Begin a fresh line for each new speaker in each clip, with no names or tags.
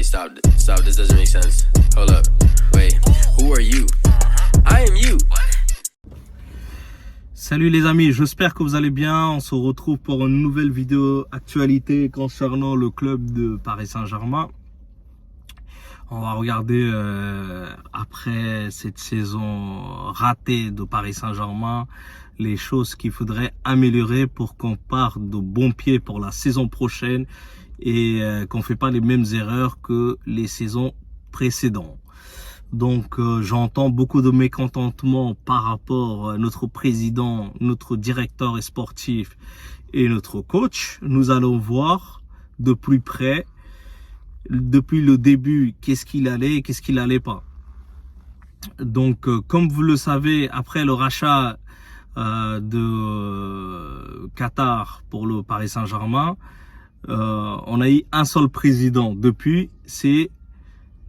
stop. This doesn't make sense. Hold up. Wait, who are you? I am you.
Salut les amis, j'espère que vous allez bien. On se retrouve pour une nouvelle vidéo actualité concernant le club de Paris Saint-Germain. On va regarder après cette saison ratée de Paris Saint-Germain les choses qu'il faudrait améliorer pour qu'on parte de bon pied pour la saison prochaine et qu'on ne fait pas les mêmes erreurs que les saisons précédentes. Donc j'entends beaucoup de mécontentement par rapport à notre président, notre directeur sportif et notre coach. Nous allons voir de plus près depuis le début qu'est-ce qu'il allait et qu'est-ce qu'il allait pas. Donc comme vous le savez, après le rachat de Qatar pour le Paris Saint-Germain, on a eu un seul président depuis, c'est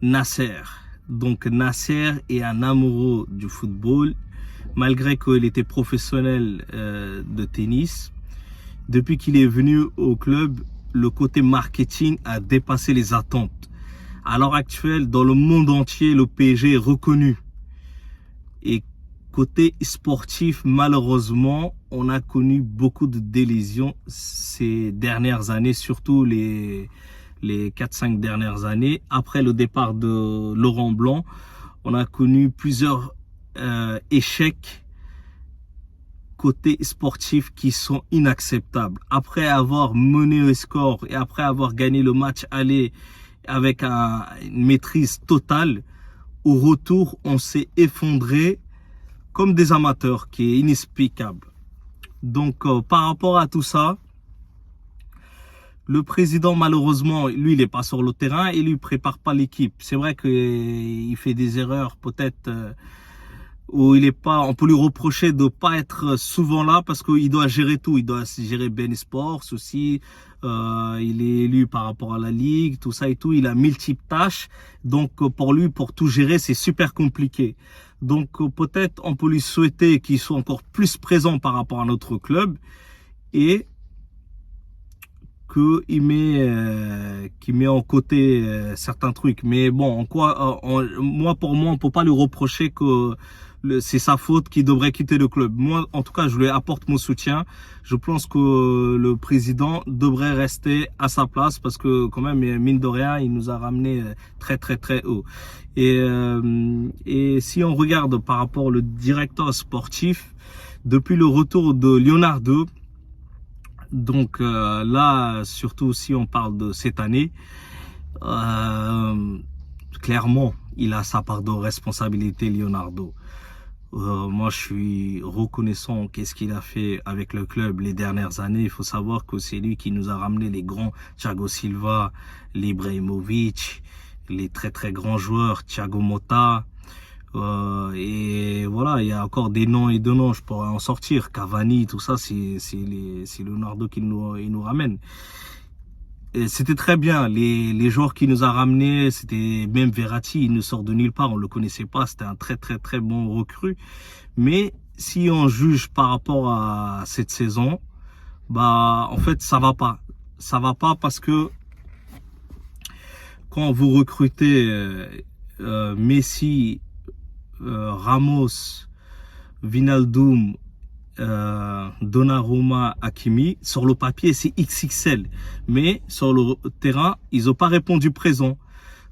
Nasser. Donc Nasser est un amoureux du football, malgré qu'il était professionnel de tennis. Depuis qu'il est venu au club, le côté marketing a dépassé les attentes. À l'heure actuelle, dans le monde entier, le PSG est reconnu. Et côté sportif, malheureusement, on a connu beaucoup de délésions ces dernières années, surtout les 4-5 dernières années. Après le départ de Laurent Blanc, on a connu plusieurs échecs côté sportif qui sont inacceptables. Après avoir mené au score et après avoir gagné le match aller avec une maîtrise totale, au retour, on s'est effondré comme des amateurs, qui est inexplicable. Donc, par rapport à tout ça, le président, malheureusement, lui, il n'est pas sur le terrain et lui prépare pas l'équipe. C'est vrai qu'il fait des erreurs, peut-être, où il est pas, on peut lui reprocher de pas être souvent là parce qu'il doit gérer tout. Il doit gérer Ben Sports aussi. Il est élu par rapport à la Ligue, tout ça et tout. Il a multiples tâches. Donc, pour lui, pour tout gérer, c'est super compliqué. Donc, peut-être, on peut lui souhaiter qu'il soit encore plus présent par rapport à notre club et qu'il met en côté certains trucs. Mais bon, moi, pour moi, on peut pas lui reprocher que c'est sa faute qu'il devrait quitter le club. Moi, en tout cas, je lui apporte mon soutien. Je pense que le président devrait rester à sa place parce que quand même, mine de rien, il nous a ramené très très très haut. Et si on regarde par rapport au directeur sportif, depuis le retour de Leonardo, donc là, surtout si on parle de cette année, clairement, il a sa part de responsabilité, Leonardo. Moi, je suis reconnaissant qu'est-ce qu'il a fait avec le club les dernières années. Il faut savoir que c'est lui qui nous a ramené les grands Thiago Silva, Ibrahimovic, les très très grands joueurs, Thiago Motta. Et voilà, il y a encore des noms et de noms, je pourrais en sortir. Cavani, tout ça, c'est Leonardo qui nous ramène. C'était très bien, les joueurs qui nous a ramenés, c'était même Verratti, il ne sort de nulle part, on le connaissait pas, c'était un très très très bon recrue. Mais si on juge par rapport à cette saison, bah en fait ça va pas parce que quand vous recrutez Messi, Ramos, Wijnaldum, Donnarumma, Hakimi, sur le papier c'est XXL, mais sur le terrain ils n'ont pas répondu présent.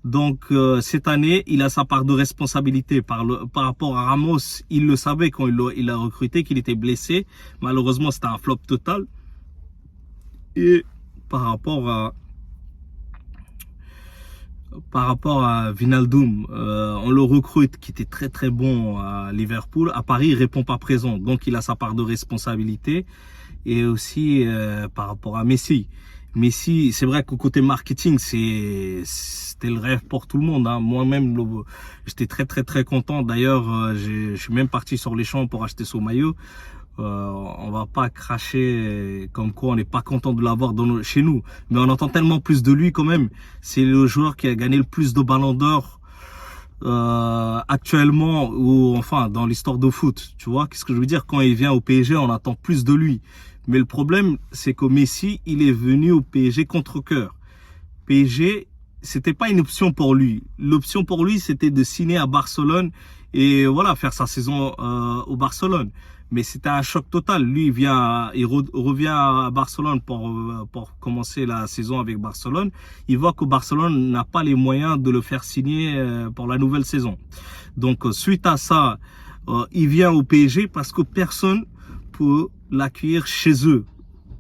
Donc cette année il a sa part de responsabilité par rapport à Ramos. Il le savait quand il l'a recruté qu'il était blessé, malheureusement c'était un flop total. Et par rapport à Wijnaldum, on le recrute qui était très très bon à Liverpool. À Paris, il répond pas présent, donc il a sa part de responsabilité. Et aussi par rapport à Messi. Messi, c'est vrai qu'au côté marketing, c'était le rêve pour tout le monde. Hein. Moi-même, j'étais très très très content. D'ailleurs, je suis même parti sur les champs pour acheter son maillot. On va pas cracher comme quoi on n'est pas content de l'avoir chez nous, mais on entend tellement plus de lui quand même. C'est le joueur qui a gagné le plus de ballons d'or actuellement, ou enfin dans l'histoire de foot. Tu vois, qu'est-ce que je veux dire? Quand il vient au PSG, on attend plus de lui. Mais le problème, c'est que Messi, il est venu au PSG contre cœur. PSG, c'était pas une option pour lui. L'option pour lui, c'était de signer à Barcelone et voilà, faire sa saison au Barcelone. Mais c'était un choc total. Lui, il revient à Barcelone pour commencer la saison avec Barcelone. Il voit que Barcelone n'a pas les moyens de le faire signer pour la nouvelle saison. Donc, suite à ça, il vient au PSG parce que personne peut l'accueillir chez eux.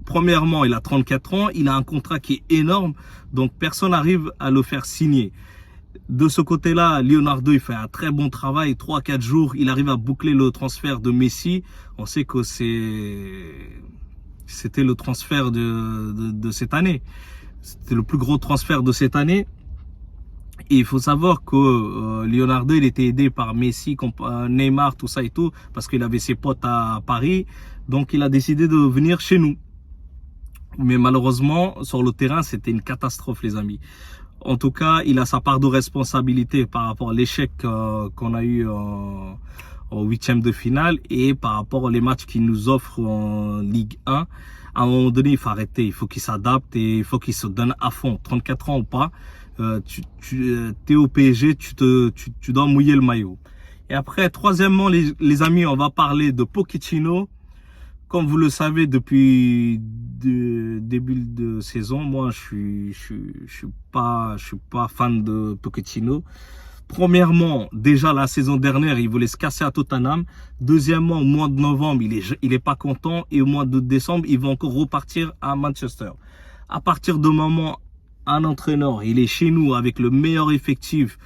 Premièrement, il a 34 ans, il a un contrat qui est énorme, donc personne n'arrive à le faire signer. De ce côté-là, Leonardo, il fait un très bon travail. 3-4 jours, il arrive à boucler le transfert de Messi. On sait que c'était le transfert de cette année. C'était le plus gros transfert de cette année. Et il faut savoir que Leonardo, il était aidé par Messi, Neymar, tout ça et tout, parce qu'il avait ses potes à Paris. Donc, il a décidé de venir chez nous. Mais malheureusement, sur le terrain, c'était une catastrophe, les amis. En tout cas, il a sa part de responsabilité par rapport à l'échec qu'on a eu en 8e de finale et par rapport aux matchs qu'il nous offre en Ligue 1. À un moment donné, il faut arrêter, il faut qu'il s'adapte et il faut qu'il se donne à fond. 34 ans ou pas, t'es au PSG, tu dois mouiller le maillot. Et après, troisièmement, les amis, on va parler de Pochettino. Comme vous le savez, depuis le début de saison, moi, je suis pas fan de Pochettino. Premièrement, déjà la saison dernière, il voulait se casser à Tottenham. Deuxièmement, au mois de novembre, il est pas content. Et au mois de décembre, il va encore repartir à Manchester. À partir de moment, un entraîneur, il est chez nous avec le meilleur effectif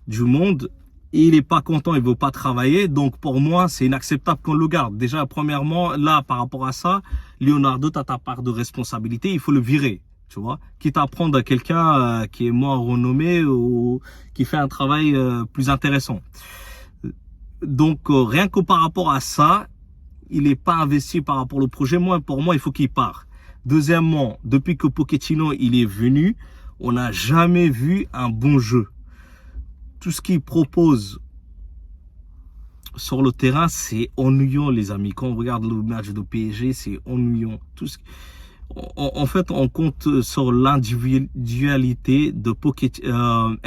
du monde. Et il est pas content, il veut pas travailler. Donc, pour moi, c'est inacceptable qu'on le garde. Déjà, premièrement, là, par rapport à ça, Leonardo, t'as ta part de responsabilité. Il faut le virer, tu vois. Quitte à prendre quelqu'un qui est moins renommé ou qui fait un travail plus intéressant. Donc, rien que par rapport à ça, il est pas investi par rapport au projet. Pour moi, il faut qu'il parte. Deuxièmement, depuis que Pochettino, il est venu, on n'a jamais vu un bon jeu. Tout ce qu'il propose sur le terrain, c'est ennuyant, les amis. Quand on regarde le match de PSG, c'est ennuyant. En fait, on compte sur l'individualité de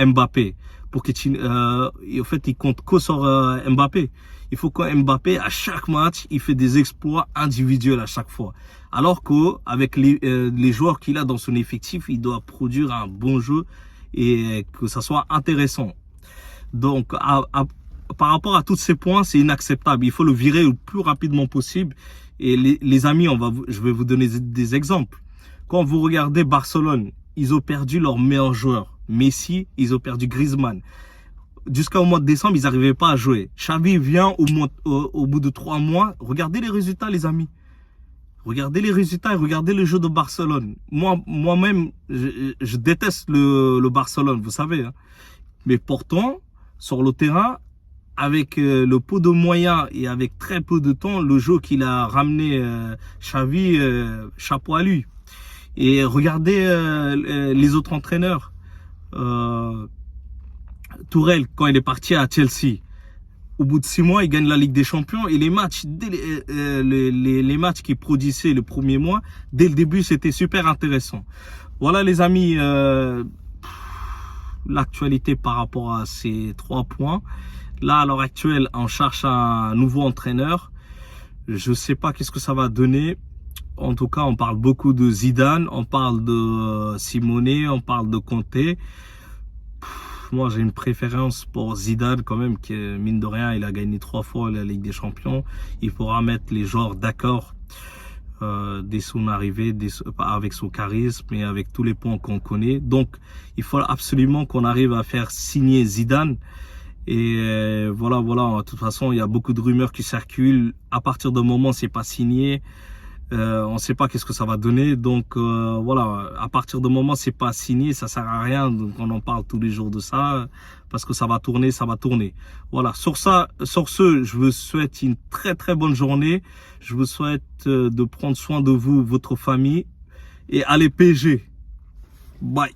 Mbappé. Pochettino, en fait, il compte que sur Mbappé. Il faut que Mbappé, à chaque match, il fait des exploits individuels à chaque fois. Alors qu'avec les joueurs qu'il a dans son effectif, il doit produire un bon jeu et que ça soit intéressant. Donc, par rapport à tous ces points, c'est inacceptable. Il faut le virer le plus rapidement possible. Et les amis, je vais vous donner des exemples. Quand vous regardez Barcelone, ils ont perdu leurs meilleurs joueurs. Messi, ils ont perdu Griezmann. Jusqu'au mois de décembre, ils n'arrivaient pas à jouer. Xavi vient au bout de 3 mois. Regardez les résultats, les amis. Regardez les résultats et regardez le jeu de Barcelone. Moi-même, je déteste le Barcelone, vous savez. Hein. Mais pourtant, sur le terrain, avec le peu de moyens et avec très peu de temps, le jeu qu'il a ramené Xavi, chapeau à lui. Et regardez les autres entraîneurs. Tourelle, quand il est parti à Chelsea, au bout de 6 mois, il gagne la Ligue des Champions. Et les matchs, les matchs qu'il produisait le premier mois, dès le début, c'était super intéressant. Voilà les amis, l'actualité par rapport à ces 3 points. Là, à l'heure actuelle, on cherche un nouveau entraîneur. Je sais pas qu'est-ce que ça va donner. En tout cas, on parle beaucoup de Zidane, on parle de Simone, on parle de Conte. Moi, j'ai une préférence pour Zidane quand même, qui mine de rien, il a gagné 3 fois la Ligue des Champions. Il pourra mettre les joueurs d'accord dès son arrivée, avec son charisme et avec tous les points qu'on connaît. Donc, il faut absolument qu'on arrive à faire signer Zidane. Et voilà, de toute façon, il y a beaucoup de rumeurs qui circulent. À partir d'un moment, c'est pas signé. On ne sait pas qu'est-ce que ça va donner. Donc voilà, à partir d'un moment, c'est pas signé, ça sert à rien. Donc on en parle tous les jours de ça parce que ça va tourner. Voilà. Sur ce, je vous souhaite une très très bonne journée. Je vous souhaite de prendre soin de vous, votre famille, et allez PSG. Bye.